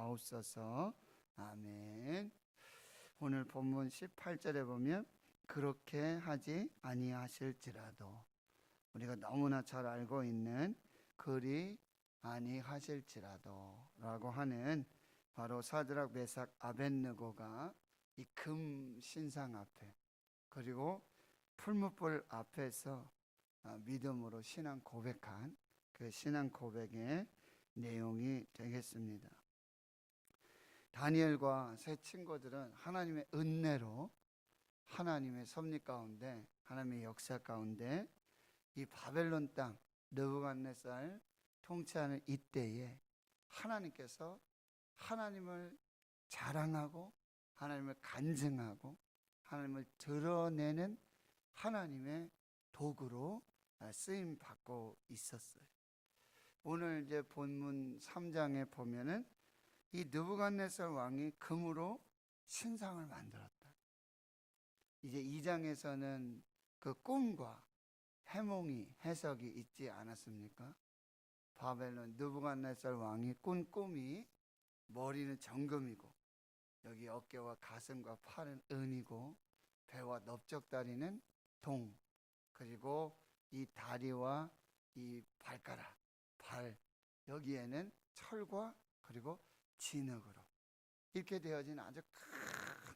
하옵소서. 아멘. 오늘 본문 18절에 보면 그렇게 하지 아니하실지라도, 우리가 너무나 잘 알고 있는 그리 아니하실지라도 라고 하는 바로 사드락 메삭 아벳느고가 이 금 신상 앞에, 그리고 풀무불 앞에서 믿음으로 신앙 고백한 그 신앙 고백의 내용이 되겠습니다. 다니엘과 세 친구들은 하나님의 은혜로, 하나님의 섭리 가운데, 하나님의 역사 가운데 이 바벨론 땅 느부갓네살 통치하는 이때에 하나님께서 하나님을 자랑하고 하나님을 간증하고 하나님을 드러내는 하나님의 도구로 쓰임 받고 있었어요. 오늘 이제 본문 3장에 보면은 이 느부갓네살 왕이 금으로 신상을 만들었다. 이제 2장에서는 그 꿈과 해몽이 해석이 있지 않았습니까? 바벨론 느부갓네살 왕이 꾼 꿈이 머리는 정금이고 여기 어깨와 가슴과 팔은 은이고 배와 넓적다리는 동, 그리고 이 다리와 이 발가락, 발 여기에는 철과 그리고 진흙으로 이렇게 되어진 아주 큰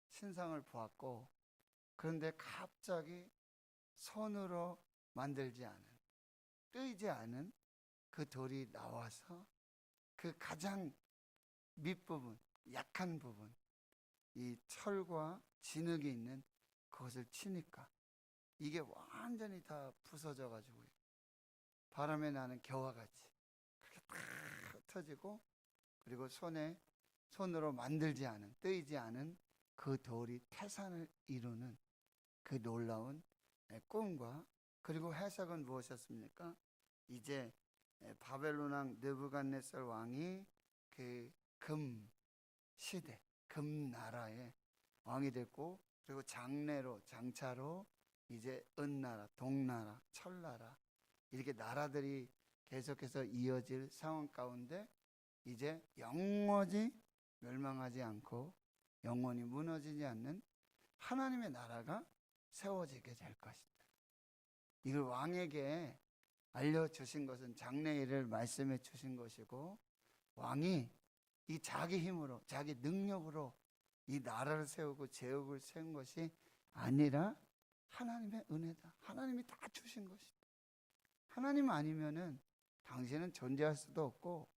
신상을 보았고, 그런데 갑자기 손으로 만들지 않은, 뜨이지 않은 그 돌이 나와서 그 가장 밑부분, 약한 부분, 이 철과 진흙이 있는 그것을 치니까 이게 완전히 다 부서져 가지고 바람에 나는 겨와 같이 그렇게 다 흩어지고, 그리고 손으로 만들지 않은, 뜨이지 않은 그 돌이 태산을 이루는 그 놀라운 꿈과, 그리고 해석은 무엇이었습니까? 이제 바벨론 왕 느부갓네살 왕이 그 금 시대, 금 나라의 왕이 됐고, 그리고 장차로 이제 은나라, 동나라, 철나라 이렇게 나라들이 계속해서 이어질 상황 가운데 이제 영원히 멸망하지 않고 영원히 무너지지 않는 하나님의 나라가 세워지게 될 것이다. 이걸 왕에게 알려주신 것은, 장래일을 말씀해 주신 것이고, 왕이 이 자기 힘으로, 자기 능력으로 이 나라를 세우고 제국을 세운 것이 아니라 하나님의 은혜다. 하나님이 다 주신 것이다. 하나님 아니면은 당신은 존재할 수도 없고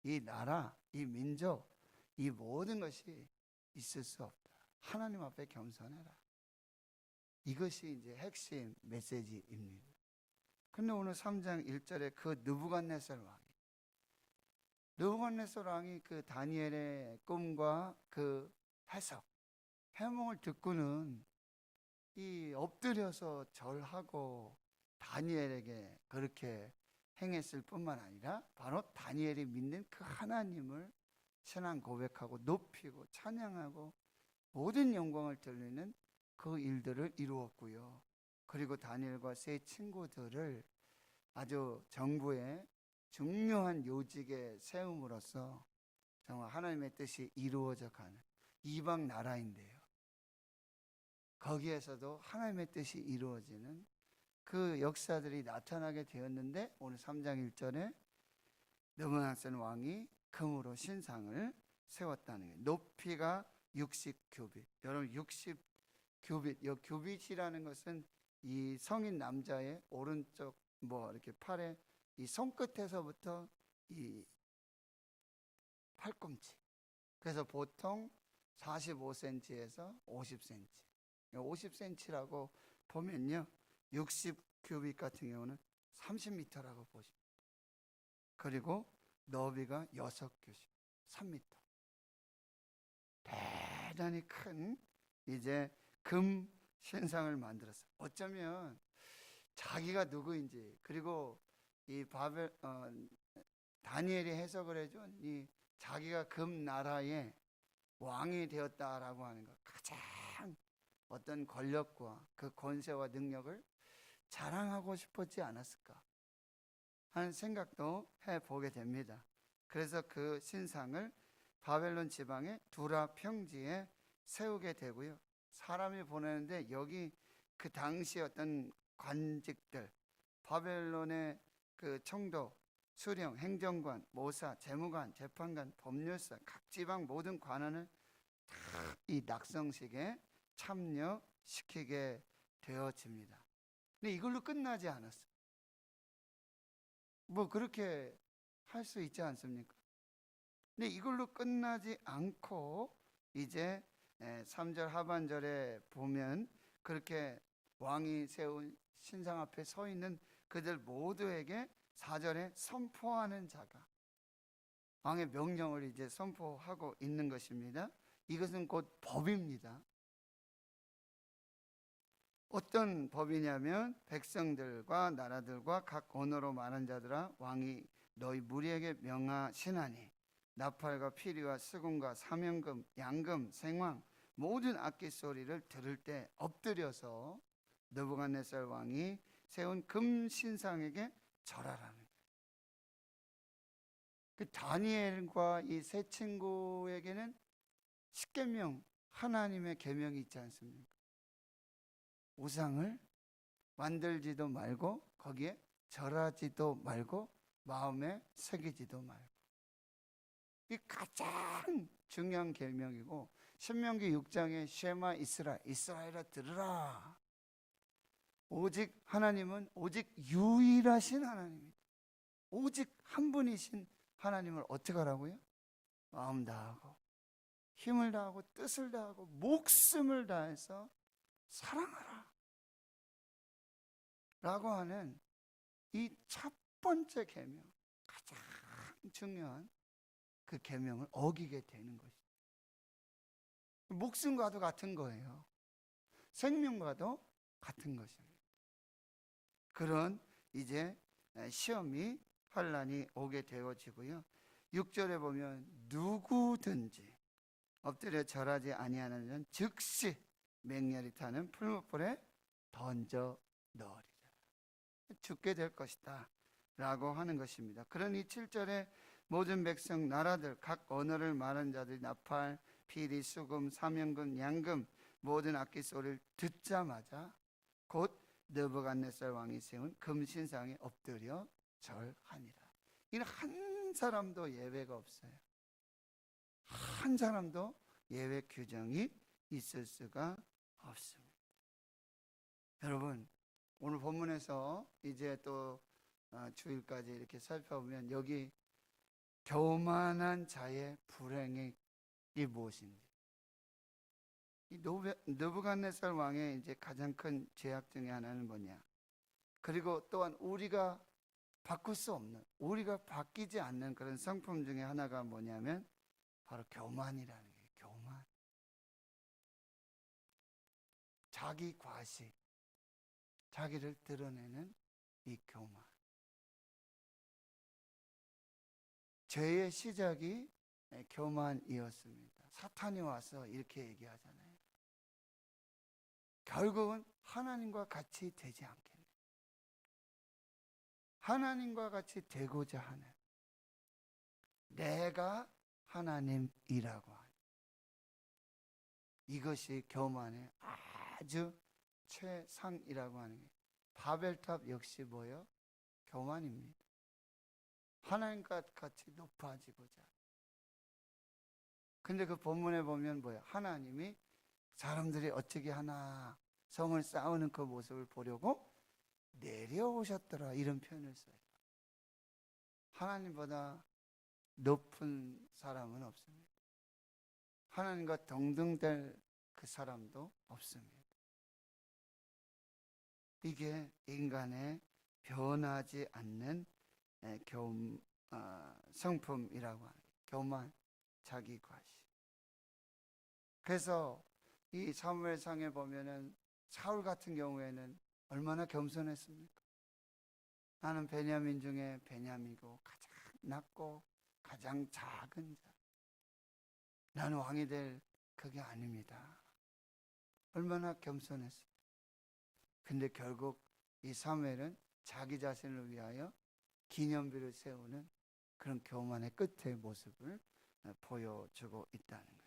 이 나라, 이 민족, 이 모든 것이 있을 수 없다. 하나님 앞에 겸손해라. 이것이 이제 핵심 메시지입니다. 근데 오늘 3장 1절에 그 느부갓네살 왕이 그 다니엘의 꿈과 그 해석, 해몽을 듣고는 이 엎드려서 절하고 다니엘에게 그렇게 행했을 뿐만 아니라 바로 다니엘이 믿는 그 하나님을 신앙 고백하고 높이고 찬양하고 모든 영광을 돌리는 그 일들을 이루었고요. 그리고 다니엘과 세 친구들을 아주 정부의 중요한 요직에 세움으로써 정말 하나님의 뜻이 이루어져 가는 이방 나라인데요, 거기에서도 하나님의 뜻이 이루어지는 그 역사들이 나타나게 되었는데, 오늘 3장 1절에 느부갓네살 왕이 금으로 신상을 세웠다는 거예요. 높이가 60규빗. 여러분 60규빗, 이 규빗이라는 것은 이 성인 남자의 오른쪽 이렇게 팔에 이 손끝에서부터 이 팔꿈치, 그래서 보통 45cm에서 50cm, 50cm라고 보면요, 60규빗 같은 경우는 30m라고 보십니다. 그리고 너비가 6규빗, 3m. 대단히 큰 이제 금 신상을 만들었어요. 어쩌면 자기가 누구인지, 그리고 이 다니엘이 해석을 해준 이 자기가 금 나라의 왕이 되었다라고 하는 것, 가장 어떤 권력과 그 권세와 능력을 자랑하고 싶었지 않았을까 하는 생각도 해보게 됩니다. 그래서 그 신상을 바벨론 지방의 두라 평지에 세우게 되고요. 사람이 보내는데 여기 그 당시 어떤 관직들, 바벨론의 그 총독, 수령, 행정관, 모사, 재무관, 재판관, 법률사, 각 지방 모든 관원을 다 이 낙성식에 참여시키게 되어집니다. 근데 이걸로 끝나지 않았어요. 뭐 그렇게 할 수 있지 않습니까? 근데 이걸로 끝나지 않고 이제 3절 하반절에 보면 그렇게 왕이 세운 신상 앞에 서 있는 그들 모두에게 4절에 선포하는 자가 왕의 명령을 이제 선포하고 있는 것입니다. 이것은 곧 법입니다. 어떤 법이냐면 백성들과 나라들과 각 언어로 말한 자들아 왕이 너희 무리에게 명하시나니 나팔과 피리와 수금과 사명금, 양금, 생황 모든 악기 소리를 들을 때 엎드려서 느부갓네살 왕이 세운 금 신상에게 절하라는 거예요. 그 다니엘과 이 세 친구에게는 십계명 하나님의 계명이 있지 않습니까? 우상을 만들지도 말고 거기에 절하지도 말고 마음에 새기지도 말고, 이 가장 중요한 계명이고 신명기 6장에 쉐마 이스라엘아 들으라. 오직 하나님은 오직 유일하신 하나님입니다. 오직 한 분이신 하나님을 어떻게 하라고요? 마음 다하고 힘을 다하고 뜻을 다하고 목숨을 다해서 사랑하라 라고 하는 이 첫 번째 계명, 가장 중요한 그 계명을 어기게 되는 것이죠. 목숨과도 같은 거예요. 생명과도 같은 것입니다. 그런 이제 시험이 환난이 오게 되어지고요. 6절에 보면 누구든지 엎드려 절하지 아니하는 자는 즉시 맹렬히 타는 풀무불에 던져 넣으리라. 죽게 될 것이다 라고 하는 것입니다. 그러니 7절에 모든 백성 나라들 각 언어를 말하는 자들이 나팔, 피리, 수금, 사명금, 양금 모든 악기 소리를 듣자마자 곧 느부갓네살 왕이 세운 금신상에 엎드려 절하니라. 이는 한 사람도 예외가 없어요. 한 사람도 예외 규정이 있을 수가 없습니다. 여러분, 오늘 본문에서 이제 또 주일까지 이렇게 살펴보면 여기 교만한 자의 불행이 무엇인지, 이 느부갓네살 왕의 이제 가장 큰 죄악 중에 하나는 뭐냐? 그리고 또한 우리가 바꿀 수 없는, 우리가 바뀌지 않는 그런 성품 중에 하나가 뭐냐면 바로 교만이라는 거예요. 교만. 자기 과시, 자기를 드러내는 이 교만. 죄의 시작이 교만이었습니다. 사탄이 와서 이렇게 얘기하잖아요. 결국은 하나님과 같이 되지 않겠네. 하나님과 같이 되고자 하는, 내가 하나님이라고 하는, 이것이 교만의 아주 최상이라고 하는 게, 바벨탑 역시 뭐예요? 교만입니다. 하나님과 같이 높아지고자. 근데 그 본문에 보면 뭐예요? 하나님이 사람들이 어찌게 하나 성을 쌓는 그 모습을 보려고 내려오셨더라, 이런 표현을 써요. 하나님보다 높은 사람은 없습니다. 하나님과 동등될 그 사람도 없습니다. 이게 인간의 변하지 않는 성품이라고 하는 거예요. 교만, 자기 과시. 그래서 이 사무엘상에 보면은 사울 같은 경우에는 얼마나 겸손했습니까? 나는 베냐민 중에 베냐민이고 가장 낮고 가장 작은 자, 나는 왕이 될 그게 아닙니다. 얼마나 겸손했어요. 근데 결국 이 사무엘은 자기 자신을 위하여 기념비를 세우는 그런 교만의 끝의 모습을 보여주고 있다는 거예요.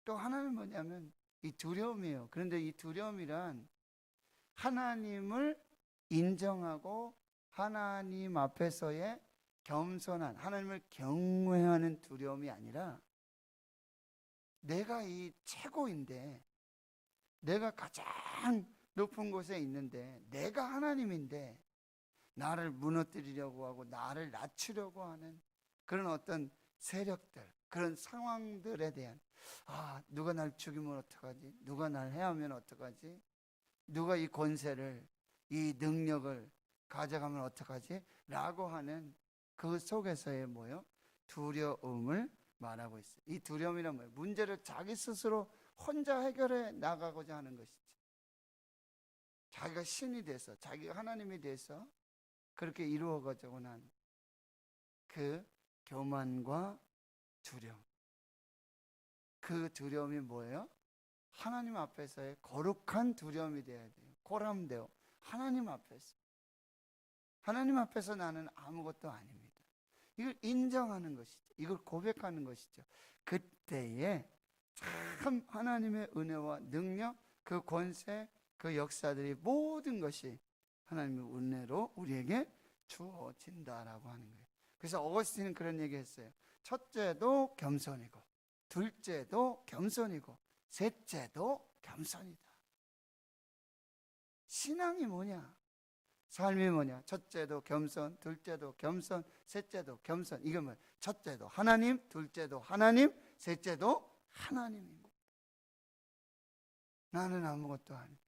또 하나는 뭐냐면 이 두려움이에요. 그런데 이 두려움이란 하나님을 인정하고 하나님 앞에서의 겸손한, 하나님을 경외하는 두려움이 아니라 내가 이 최고인데, 내가 가장 높은 곳에 있는데, 내가 하나님인데 나를 무너뜨리려고 하고 나를 낮추려고 하는 그런 어떤 세력들, 그런 상황들에 대한, 누가 날 죽이면 어떡하지? 누가 날 해하면 어떡하지? 누가 이 권세를, 이 능력을 가져가면 어떡하지? 라고 하는 그 속에서의 뭐요? 두려움을 말하고 있어요. 이 두려움이란 뭐예요? 문제를 자기 스스로 혼자 해결해 나가고자 하는 것이죠. 자기가 신이 돼서, 자기가 하나님이 돼서 그렇게 이루어가지고 난 그 교만과 두려움. 그 두려움이 뭐예요? 하나님 앞에서의 거룩한 두려움이 되어야 돼요. 코람데오. 하나님 앞에서. 하나님 앞에서 나는 아무것도 아닙니다. 이걸 인정하는 것이죠. 이걸 고백하는 것이죠. 그때에 참 하나님의 은혜와 능력, 그 권세, 그 역사들이 모든 것이 하나님의 은혜로 우리에게 주어진다라고 하는 거예요. 그래서 어거스틴은 그런 얘기 했어요. 첫째도 겸손이고, 둘째도 겸손이고, 셋째도 겸손이다. 신앙이 뭐냐? 삶이 뭐냐? 첫째도 겸손, 둘째도 겸손, 셋째도 겸손. 이건 뭐예요? 첫째도 하나님, 둘째도 하나님, 셋째도 하나님입니다. 나는 아무것도 아닙니다.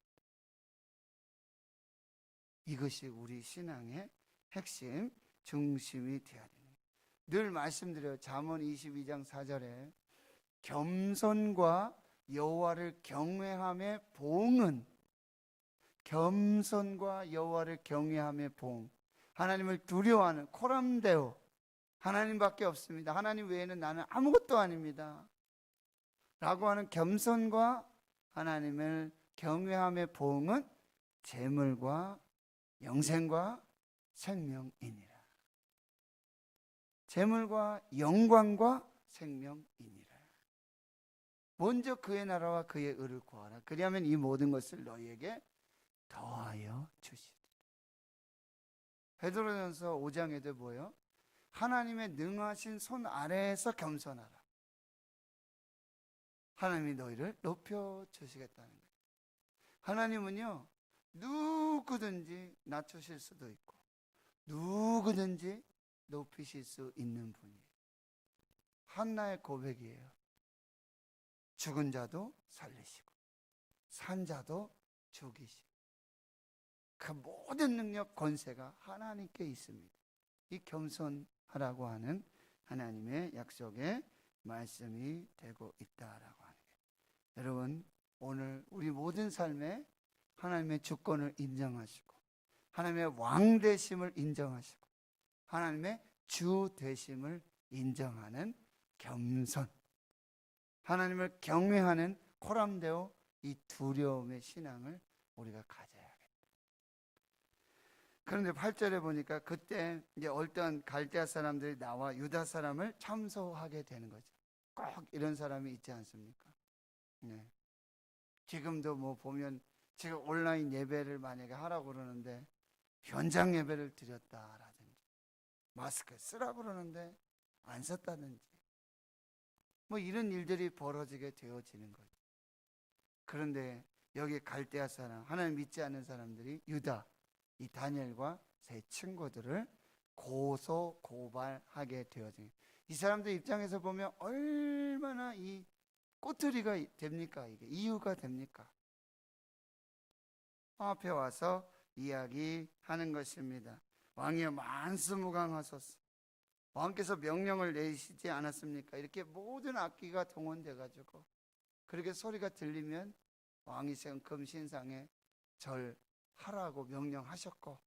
이것이 우리 신앙의 핵심, 중심이 되어야 됩니다. 늘 말씀드려요. 잠언 22장 4절에 겸손과 여호와를 경외함의 보응은, 겸손과 여호와를 경외함의 보응, 하나님을 두려워하는 코람데오, 하나님밖에 없습니다. 하나님 외에는 나는 아무것도 아닙니다 라고 하는 겸손과 하나님을 경외함의 보응은 재물과 영생과 생명이니라. 재물과 영광과 생명이니라. 먼저 그의 나라와 그의 의를 구하라. 그리하면 이 모든 것을 너희에게 더하여 주시리라. 베드로전서 5장에도 뭐예요? 하나님의 능하신 손 아래에서 겸손하라. 하나님이 너희를 높여 주시겠다는 거예요. 하나님은요, 누구든지 낮추실 수도 있고 누구든지 높이실 수 있는 분이에요. 한나의 고백이에요. 죽은 자도 살리시고 산 자도 죽이시고 그 모든 능력, 권세가 하나님께 있습니다. 이 겸손하라고 하는 하나님의 약속의 말씀이 되고 있다라고 하는 거예요. 여러분, 오늘 우리 모든 삶에 하나님의 주권을 인정하시고 하나님의 왕 되심을 인정하시고 하나님의 주 되심을 인정하는 겸손, 하나님을 경외하는 코람데오, 이 두려움의 신앙을 우리가 가져야겠다. 그런데 8절에 보니까 그때 이제 어떤 갈대아 사람들이 나와 유다 사람을 참소하게 되는 거죠. 꼭 이런 사람이 있지 않습니까? 네. 지금도 뭐 보면 지금 온라인 예배를 만약에 하라고 그러는데 현장 예배를 드렸다라든지 마스크 쓰라고 그러는데 안 썼다든지 뭐 이런 일들이 벌어지게 되어지는 거죠. 그런데 여기 갈대아 사람, 하나님 믿지 않는 사람들이 유다, 이 다니엘과 세 친구들을 고소 고발하게 되어진, 이 사람들 입장에서 보면 얼마나 이 꼬투리가 됩니까? 이게 이유가 됩니까? 앞에 와서 이야기하는 것입니다. 왕이여 만수무강하소서. 왕께서 명령을 내리시지 않았습니까? 이렇게 모든 악기가 동원돼 가지고 그렇게 소리가 들리면 왕이 세운 금신상에 절하라고 명령하셨고,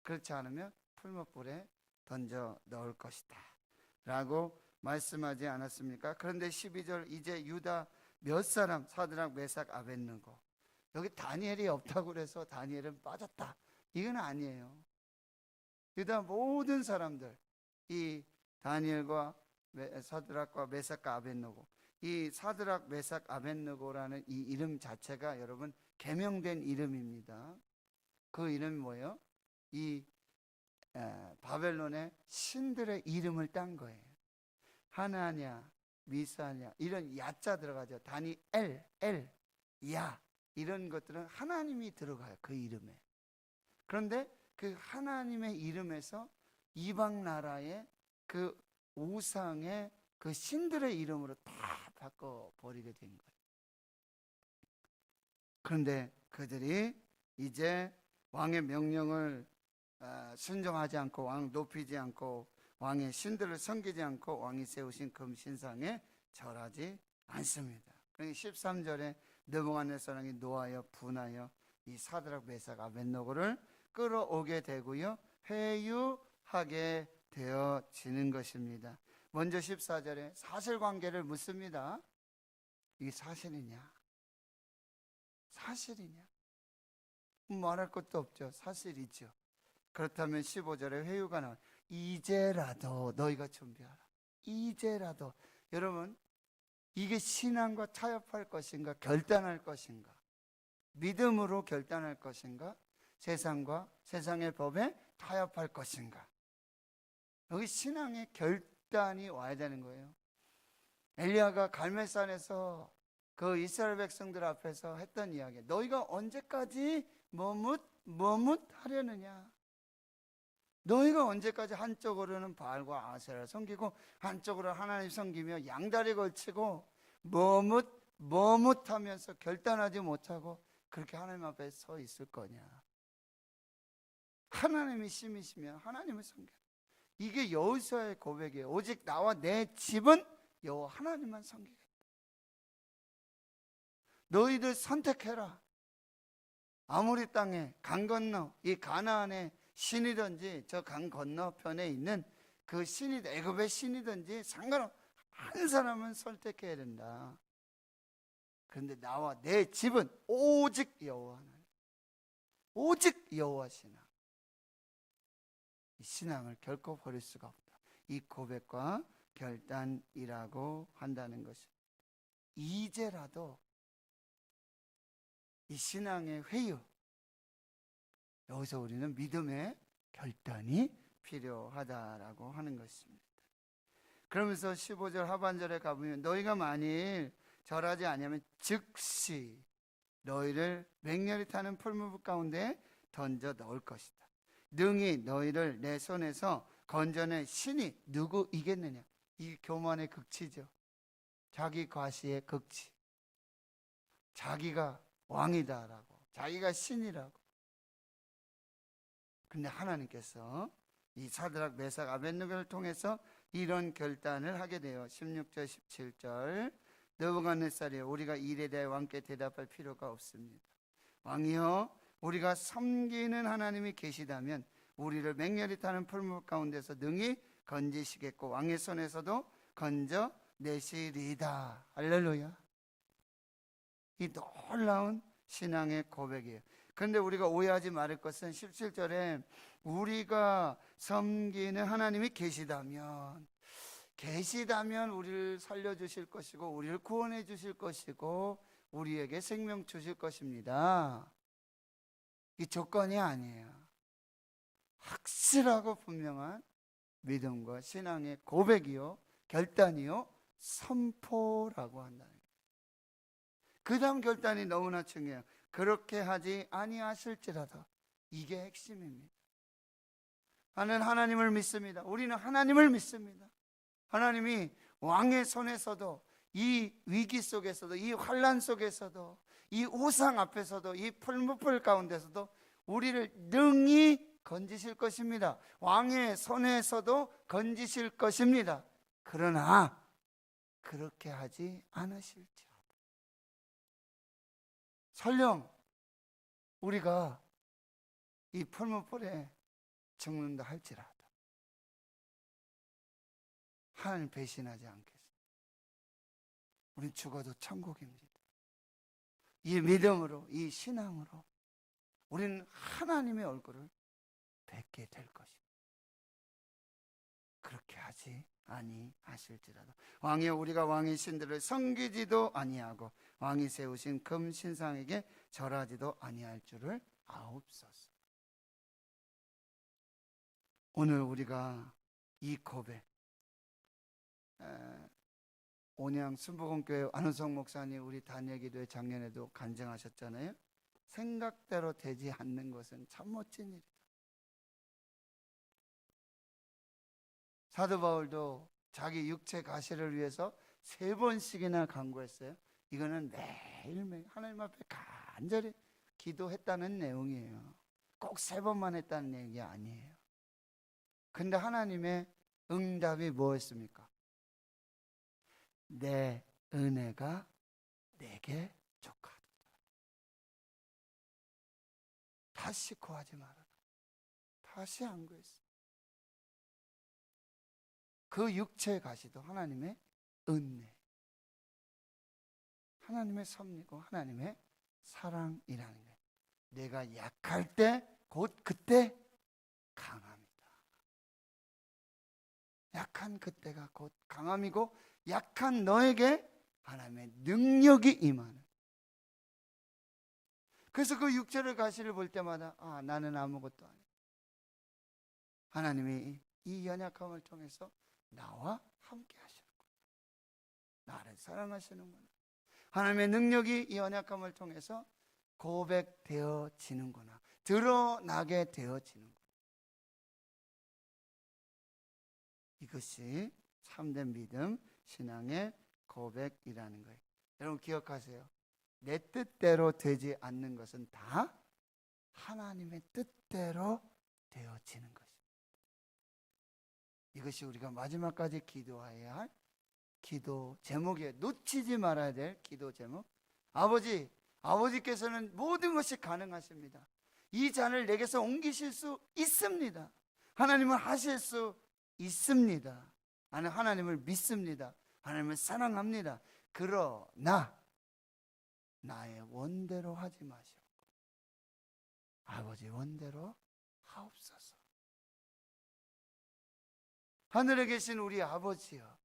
그렇지 않으면 풀무불에 던져 넣을 것이다 라고 말씀하지 않았습니까? 그런데 12절, 이제 유다 몇 사람, 사드락, 메삭, 아벳느고, 여기 다니엘이 없다고 그래서 다니엘은 빠졌다, 이건 아니에요. 유다 모든 사람들, 이 다니엘과 사드락과 메삭과 아벳느고. 이 사드락, 메삭, 아벳느고라는 이 이름 자체가 여러분 개명된 이름입니다. 그 이름이 뭐예요? 이 바벨론의 신들의 이름을 딴 거예요. 하나냐, 미사냐, 이런 야자 들어가죠. 다니엘, 야, 이런 것들은 하나님이 들어가요, 그 이름에. 그런데 그 하나님의 이름에서 이방 나라의 그 우상의 그 신들의 이름으로 다 바꿔버리게 된 거예요. 그런데 그들이 이제 왕의 명령을 순종하지 않고, 왕 높이지 않고, 왕의 신들을 섬기지 않고, 왕이 세우신 금신상에 절하지 않습니다. 그러니까 13절에 느부갓네살이 노하여 분하여 이 사드락, 메삭, 아벳느고를 끌어오게 되고요, 회유하게 되어지는 것입니다. 먼저 14절에 사실관계를 묻습니다. 이게 사실이냐? 사실이냐? 말할 것도 없죠. 사실이죠. 그렇다면 15절에 회유가 나와요. 이제라도 너희가 준비하라. 이제라도. 여러분, 이게 신앙과 타협할 것인가, 결단할 것인가, 믿음으로 결단할 것인가, 세상과 세상의 법에 타협할 것인가. 여기 신앙의 결단이 와야 되는 거예요. 엘리야가 갈멜산에서 그 이스라엘 백성들 앞에서 했던 이야기, 너희가 언제까지 머뭇하려느냐? 너희가 언제까지 한쪽으로는 바알과 아세라를 섬기고 한쪽으로 하나님 섬기며 양다리 걸치고 머뭇하면서 결단하지 못하고 그렇게 하나님 앞에 서 있을 거냐? 하나님이 신이시면 하나님을 섬겨라. 이게 여호수아의 고백이에요. 오직 나와 내 집은 여호와 하나님만 섬기겠다. 너희들 선택해라. 아모리 땅에 강 건너 이 가나안의 신이든지 저 강 건너편에 있는 그 신이 애굽의 신이든지 상관없이 한 사람은 선택해야 된다. 그런데 나와 내 집은 오직 여호와 하나님, 오직 여호와 신앙. 이 신앙을 결코 버릴 수가 없다. 이 고백과 결단이라고 한다는 것입니다. 이제라도 이 신앙의 회유, 여기서 우리는 믿음의 결단이 필요하다라고 하는 것입니다. 그러면서 15절 하반절에 가보면 너희가 만일 절하지 아니하면 즉시 너희를 맹렬히 타는 풀무불 가운데 던져 넣을 것이다. 능히 너희를 내 손에서 건져낸 신이 누구 이겠느냐. 이 교만의 극치죠. 자기 과시의 극치. 자기가 왕이다라고, 자기가 신이라고. 근데 하나님께서 이 사드락, 메삭, 아벳느고를 통해서 이런 결단을 하게 돼요. 16절, 17절. 느부갓네살이 우리가 이 일에 대해 왕께 대답할 필요가 없습니다. 왕이여, 우리가 섬기는 하나님이 계시다면 우리를 맹렬히 타는 풀무불 가운데서 능히 건지시겠고 왕의 손에서도 건져내시리이다. 할렐루야. 이 놀라운 신앙의 고백이에요. 그런데 우리가 오해하지 말을 것은 17절에 우리가 섬기는 하나님이 계시다면 우리를 살려주실 것이고 우리를 구원해 주실 것이고 우리에게 생명 주실 것입니다. 이 조건이 아니에요. 확실하고 분명한 믿음과 신앙의 고백이요, 결단이요, 선포라고 한다는 거예요. 그 다음 결단이 너무나 중요해요. 그렇게 하지 아니하실지라도. 이게 핵심입니다. 나는 하나님을 믿습니다. 우리는 하나님을 믿습니다. 하나님이 왕의 손에서도, 이 위기 속에서도, 이 환난 속에서도, 이 우상 앞에서도, 이 풀무불 가운데서도 우리를 능히 건지실 것입니다. 왕의 손에서도 건지실 것입니다. 그러나 그렇게 하지 않으실지라도. 설령 우리가 이 풀무불에 죽는다 할지라도 하나님 배신하지 않겠습니다. 우린 죽어도 천국입니다. 이 믿음으로, 이 신앙으로 우리는 하나님의 얼굴을 뵙게 될 것입니다. 그렇게 하지 아니하실지라도 왕이여 우리가 왕의 신들을 섬기지도 아니하고 왕이 세우신 금 신상에게 절하지도 아니할 줄을 아옵소서. 오늘 우리가 이 고백, 온양 순복음교회 안우성 목사님 우리 단예기도회 작년에도 간증하셨잖아요. 생각대로 되지 않는 것은 참 멋진 일이다. 사도 바울도 자기 육체 가시를 위해서 3번씩이나 간구했어요. 이거는 매일매일 하나님 앞에 간절히 기도했다는 내용이에요. 꼭 3번만 했다는 얘기 아니에요. 근데 하나님의 응답이 뭐였습니까? 내 은혜가 내게 족하다. 다시 구하지 말아라. 다시 안 구했어. 그 육체의 가시도 하나님의 은혜, 하나님의 섭리고 하나님의 사랑이라는 거예요. 내가 약할 때 곧 그때 강함이다. 약한 그때가 곧 강함이고 약한 너에게 하나님의 능력이 임하는. 그래서 그 육체를 가시를 볼 때마다 나는 아무것도 아니야. 하나님이 이 연약함을 통해서 나와 함께 하시는구나. 나를 사랑하시는구나. 하나님의 능력이 이 연약함을 통해서 고백되어지는구나. 드러나게 되어지는구나. 이것이 참된 믿음, 신앙의 고백이라는 거예요. 여러분 기억하세요. 내 뜻대로 되지 않는 것은 다 하나님의 뜻대로 되어지는 것입니다. 이것이 우리가 마지막까지 기도해야 할 기도 제목이에요. 놓치지 말아야 될 기도 제목. 아버지께서는 모든 것이 가능하십니다. 이 잔을 내게서 옮기실 수 있습니다. 하나님은 하실 수 있습니다. 나는 하나님을 믿습니다. 하나님을 사랑합니다. 그러나 나의 원대로 하지 마시고 아버지 원대로 하옵소서. 하늘에 계신 우리 아버지여,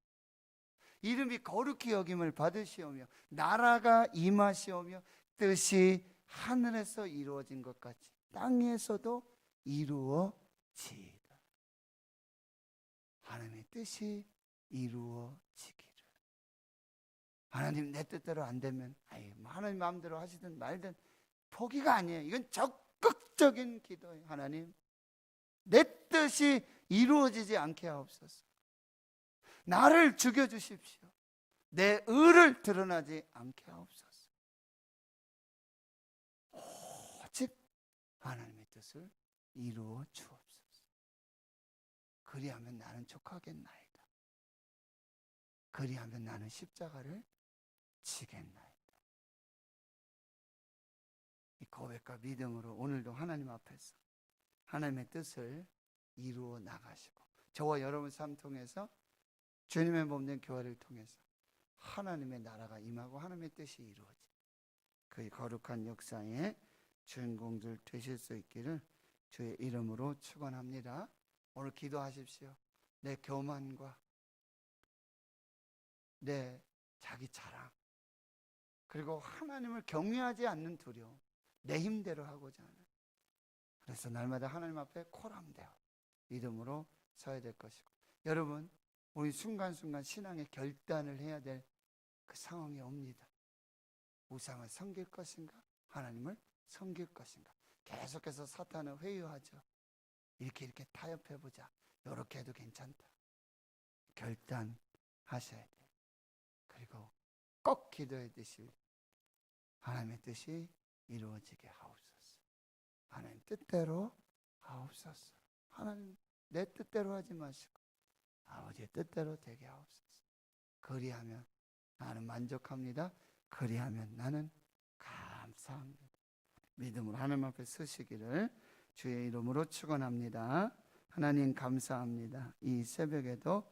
이름이 거룩히 여김을 받으시오며 나라가 임하시오며 뜻이 하늘에서 이루어진 것 같이 땅에서도 이루어지이다. 하나님의 뜻이 이루어지기를. 하나님 내 뜻대로 안 되면 하나님 마음대로 하시든 말든 포기가 아니에요. 이건 적극적인 기도예요. 하나님 내 뜻이 이루어지지 않게 하옵소서. 나를 죽여주십시오. 내 의를 드러나지 않게 하옵소서. 오직 하나님의 뜻을 이루어 주옵소서. 그리하면 나는 족하겠나이다. 그리하면 나는 십자가를 지겠나이다. 이 고백과 믿음으로 오늘도 하나님 앞에서 하나님의 뜻을 이루어 나가시고 저와 여러분 삶 통해서 주님의 몸된 교회를 통해서 하나님의 나라가 임하고 하나님의 뜻이 이루어진 그 거룩한 역사의 주인공들 되실 수 있기를 주의 이름으로 축원합니다. 오늘 기도하십시오. 내 교만과 내 자기 자랑 그리고 하나님을 경외하지 않는 두려움, 내 힘대로 하고자 하는, 그래서 날마다 하나님 앞에 코람되어 믿음으로 서야 될 것이고, 여러분 우리 순간순간 신앙의 결단을 해야 될 그 상황이 옵니다. 우상을 섬길 것인가 하나님을 섬길 것인가. 계속해서 사탄은 회유하죠. 이렇게 타협해보자, 이렇게 해도 괜찮다. 결단하셔야 돼요. 그리고 꼭 기도해 드실 하나님의 뜻이 이루어지게 하옵소서. 하나님 뜻대로 하옵소서. 하나님 내 뜻대로 하지 마시고 아버지의 뜻대로 되게 하옵소서. 그리하면 나는 만족합니다. 그리하면 나는 감사합니다. 믿음으로 하나님 앞에 서시기를 주의 이름으로 축원합니다. 하나님 감사합니다. 이 새벽에도